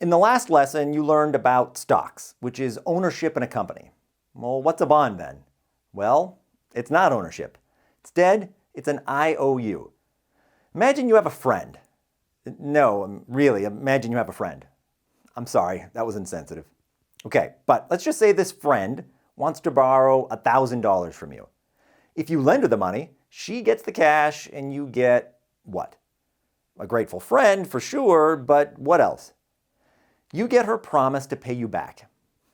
In the last lesson, you learned about stocks, which is ownership in a company. Well, what's a bond then? Well, it's not ownership. Instead, it's an IOU. Imagine you have a friend. No, really, imagine you have a friend. I'm sorry, that was insensitive. Okay, but let's just say this friend wants to borrow $1,000 from you. If you lend her the money, she gets the cash and you get what? A grateful friend for sure, but what else? You get her promise to pay you back.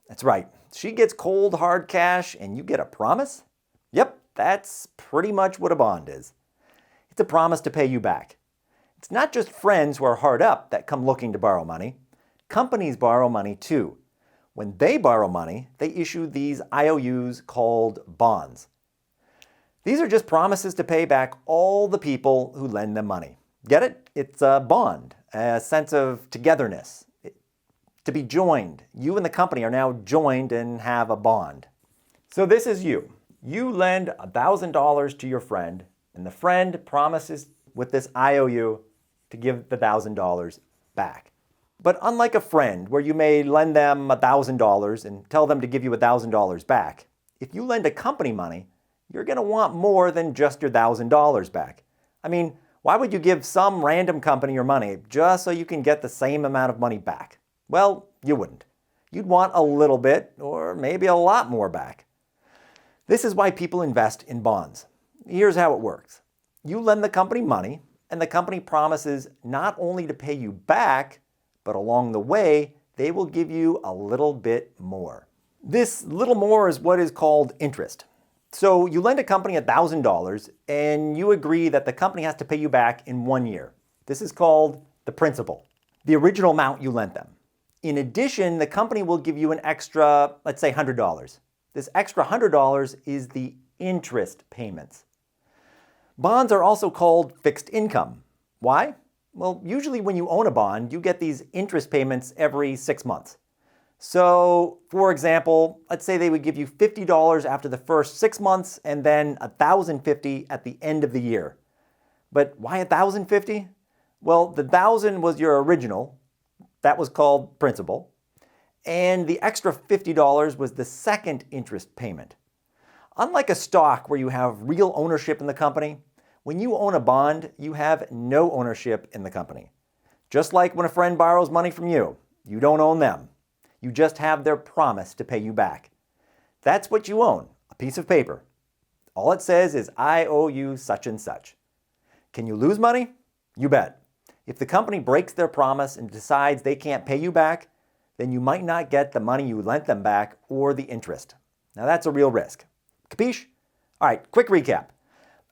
That's right. She gets cold, hard cash and you get a promise? Yep, that's pretty much what a bond is. It's a promise to pay you back. It's not just friends who are hard up that come looking to borrow money. Companies borrow money too. When they borrow money, they issue these IOUs called bonds. These are just promises to pay back all the people who lend them money. Get it? It's a bond, a sense of togetherness. To be joined. You and the company are now joined and have a bond. So this is you. You lend $1,000 to your friend, and the friend promises with this IOU to give the $1,000 back. But unlike a friend, where you may lend them $1,000 and tell them to give you $1,000 back, if you lend a company money, you're going to want more than just your $1,000 back. I mean, why would you give some random company your money just so you can get the same amount of money back? Well, you wouldn't. You'd want a little bit, or maybe a lot more back. This is why people invest in bonds. Here's how it works. You lend the company money, and the company promises not only to pay you back, but along the way, they will give you a little bit more. This little more is what is called interest. So you lend a company $1,000, and you agree that the company has to pay you back in 1 year. This is called the principal, the original amount you lent them. In addition, the company will give you an extra, let's say $100. This extra $100 is the interest payments. Bonds are also called fixed income. Why? Well, usually when you own a bond, you get these interest payments every 6 months. So, for example, let's say they would give you $50 after the first 6 months and then $1,050 at the end of the year. But why $1,050? Well, the $1,000 was your original. That was called principal. And the extra $50 was the second interest payment. Unlike a stock where you have real ownership in the company, when you own a bond, you have no ownership in the company. Just like when a friend borrows money from you, you don't own them. You just have their promise to pay you back. That's what you own, a piece of paper. All it says is, I owe you such and such. Can you lose money? You bet. If the company breaks their promise and decides they can't pay you back, then you might not get the money you lent them back or the interest. Now that's a real risk. Capiche? All right, quick recap.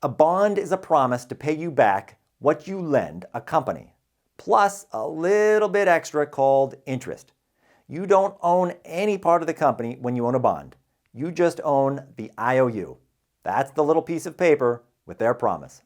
A bond is a promise to pay you back what you lend a company, plus a little bit extra called interest. You don't own any part of the company when you own a bond. You just own the IOU. That's the little piece of paper with their promise.